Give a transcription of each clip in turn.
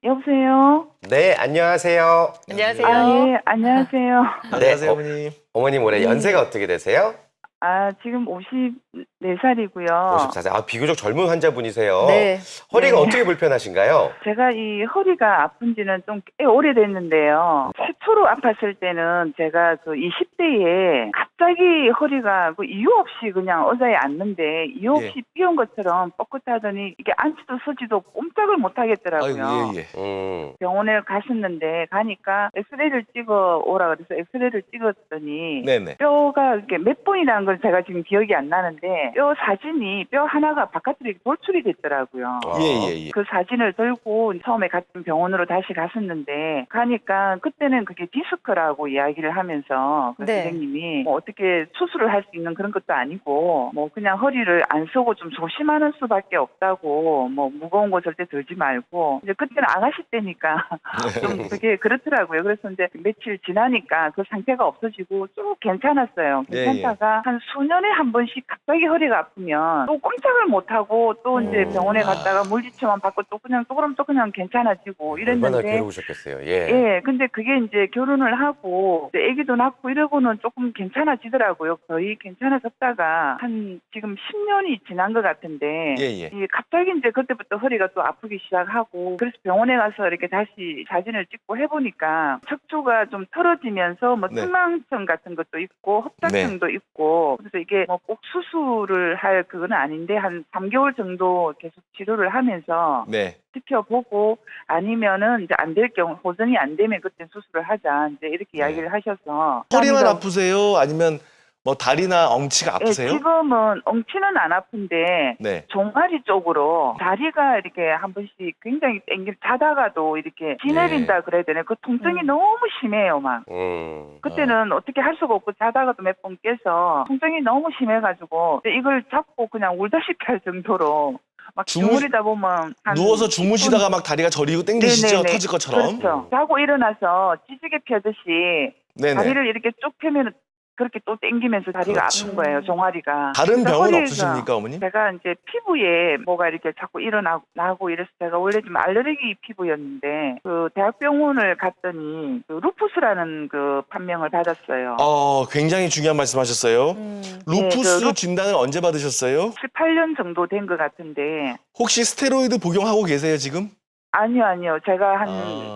여보세요? 네, 안녕하세요. 안녕하세요. 예, 안녕하세요. 네, 어머님. 어머님 올해 네. 연세가 어떻게 되세요? 지금 54살이고요. 54살. 비교적 젊은 환자분이세요. 네. 허리가 네. 어떻게 불편하신가요? 제가 이 허리가 아픈 지는 좀 꽤 오래됐는데요. 최초로 아팠을 때는 제가 그 20대에 갑자기 허리가 그 이유 없이 그냥 의자에 앉는데 이유 없이 피운 것처럼 뻣뻣하더니 이게 앉지도 서지도 꼼짝을 못 하겠더라고요. 아이고, 예. 병원에 갔었는데 가니까 엑스레이를 찍어 오라 그래서 엑스레이를 찍었더니 네네. 뼈가 이렇게 몇 번이라는 걸 제가 지금 기억이 안 나는데 뼈 사진이 뼈 하나가 바깥으로 이렇게 돌출이 됐더라고요. 예. 그 사진을 들고 처음에 같은 병원으로 다시 갔었는데 가니까 그때는 그게 디스크라고 이야기를 하면서 그 네. 선생님이 뭐 어떻게 수술을 할 수 있는 그런 것도 아니고 뭐 그냥 허리를 안 쓰고 좀 조심하는 수밖에 없다고 뭐 무거운 거 절대 들지 말고 이제 그때는 아가씨 때니까 좀 그게 그렇더라고요. 그래서 이제 며칠 지나니까 그 상태가 없어지고 쭉 괜찮았어요. 예, 괜찮다가 한 수년에 한 번씩 갑자기 허리가 아프면 또 꼼짝을 못 하고 또 이제 병원에 갔다가 물리치료만 받고 또 그럼 또 그냥 괜찮아지고 얼마나 이랬는데 괴로우셨겠어요. 예, 근데 그게 이제 결혼을 하고 이제 아기도 낳고 이러고는 조금 괜찮아지더라고요. 거의 괜찮아졌다가 한 지금 10년이 지난 것 같은데 예. 이 갑자기 이제 그때부터 허리가 또 아프기 시작하고 그래서 병원에 가서 이렇게 다시 사진을 찍고 해보니까 척추가 좀 틀어지면서 뭐 네. 승망증 같은 것도 있고 협착증도 있고 그래서 이게 뭐 꼭 수술을 할 그건 아닌데 한 3개월 정도 계속 치료를 하면서 네. 지켜보고 아니면은 이제 안 될 경우 보전이 안 되면 그때 수술을 하자 이제 이렇게 이야기를 하셔서 허리만 감사합니다. 아프세요? 아니면 뭐 다리나 엉치가 예, 아프세요? 지금은 엉치는 안 아픈데 네. 종아리 쪽으로 다리가 이렇게 한 번씩 굉장히 자다가도 이렇게 지내린다 그래야 되나 그 통증이 너무 심해요 막. 그때는 어떻게 할 수가 없고 자다가도 몇 번 깨서 통증이 너무 심해가지고 이걸 잡고 그냥 울다시피 할 정도로 막 주무리다 보면 한 누워서 10분 주무시다가 막 다리가 저리고 땡기시죠? 네네네. 터질 것처럼. 그렇죠. 자고 일어나서 찌지개 펴듯이 네네. 다리를 이렇게 쭉 펴면 그렇게 또 땡기면서 다리가 그렇죠. 아픈 거예요, 종아리가. 다른 그래서 병은 허리가 없으십니까, 어머님? 제가 이제 피부에 뭐가 이렇게 자꾸 일어나고 이래서 제가 원래 좀 알레르기 피부였는데 그 대학병원을 갔더니 그 루푸스라는 그 판명을 받았어요. 굉장히 중요한 말씀하셨어요. 루푸스 네, 그 진단을 언제 받으셨어요? 7, 8년 정도 된 것 같은데 혹시 스테로이드 복용하고 계세요, 지금? 아니요. 제가 한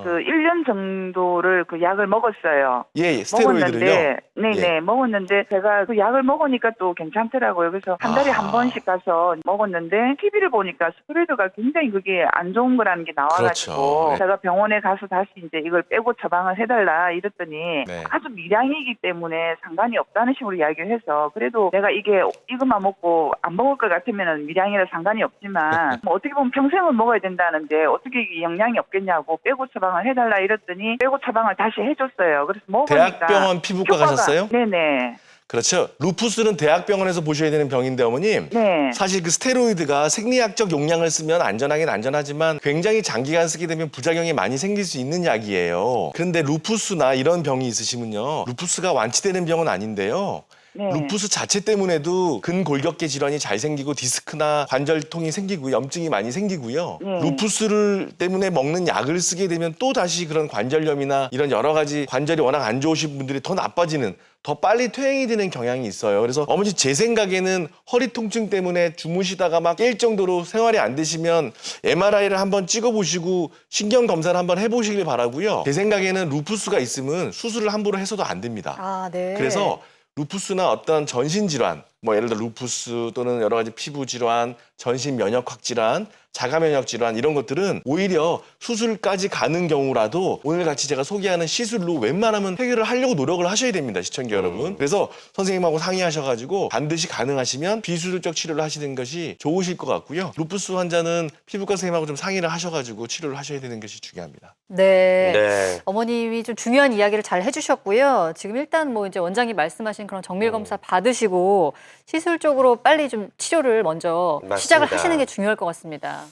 그 1년 정도를 그 약을 먹었어요. 예, 스테로이드를요? 네네, 먹었는데 제가 그 약을 먹으니까 또 괜찮더라고요. 그래서 한 달에 한 번씩 가서 먹었는데 TV를 보니까 스테로이드가 굉장히 그게 안 좋은 거라는 게 나와가지고 그렇죠. 제가 병원에 가서 다시 이제 이걸 빼고 처방을 해달라 이랬더니 네. 아주 미량이기 때문에 상관이 없다는 식으로 이야기를 해서 그래도 내가 이것만 먹고 안 먹을 것 같으면 미량이라 상관이 없지만 뭐 어떻게 보면 평생을 먹어야 된다는데 어떻게 이게 영향이 없겠냐고 빼고 처방을 해달라 이랬더니 빼고 처방을 다시 해줬어요. 그래서 먹으니까 대학병원 피부과 효과가- 가셨어요? 네네. 그렇죠. 루푸스는 대학병원에서 보셔야 되는 병인데 어머님. 네. 사실 그 스테로이드가 생리학적 용량을 쓰면 안전하긴 안전하지만 굉장히 장기간 쓰게 되면 부작용이 많이 생길 수 있는 약이에요. 그런데 루푸스나 이런 병이 있으시면요. 루푸스가 완치되는 병은 아닌데요. 네. 루푸스 자체 때문에도 근골격계 질환이 잘 생기고 디스크나 관절통이 생기고 염증이 많이 생기고요. 네. 루푸스를 때문에 먹는 약을 쓰게 되면 또 다시 그런 관절염이나 이런 여러 가지 관절이 워낙 안 좋으신 분들이 더 나빠지는 더 빨리 퇴행이 되는 경향이 있어요. 그래서 어머니 제 생각에는 허리 통증 때문에 주무시다가 막 깰 정도로 생활이 안 되시면 MRI를 한번 찍어보시고 신경 검사를 한번 해보시길 바라고요. 제 생각에는 루푸스가 있으면 수술을 함부로 해서도 안 됩니다. 아, 네. 그래서 루푸스나 어떤 전신 질환, 뭐 예를 들어 루푸스 또는 여러 가지 피부 질환, 전신 면역학 질환, 자가 면역 질환 이런 것들은 오히려 수술까지 가는 경우라도 오늘 같이 제가 소개하는 시술로 웬만하면 해결을 하려고 노력을 하셔야 됩니다, 시청자 여러분. 그래서 선생님하고 상의하셔가지고 반드시 가능하시면 비수술적 치료를 하시는 것이 좋으실 것 같고요. 루푸스 환자는 피부과 선생님하고 좀 상의를 하셔가지고 치료를 하셔야 되는 것이 중요합니다. 네. 네. 어머님이 좀 중요한 이야기를 잘 해주셨고요. 지금 일단 뭐 이제 원장님 말씀하신 그런 정밀 검사 받으시고 시술적으로 빨리 좀 치료를 먼저 맞습니다. 시작을 하시는 게 중요할 것 같습니다.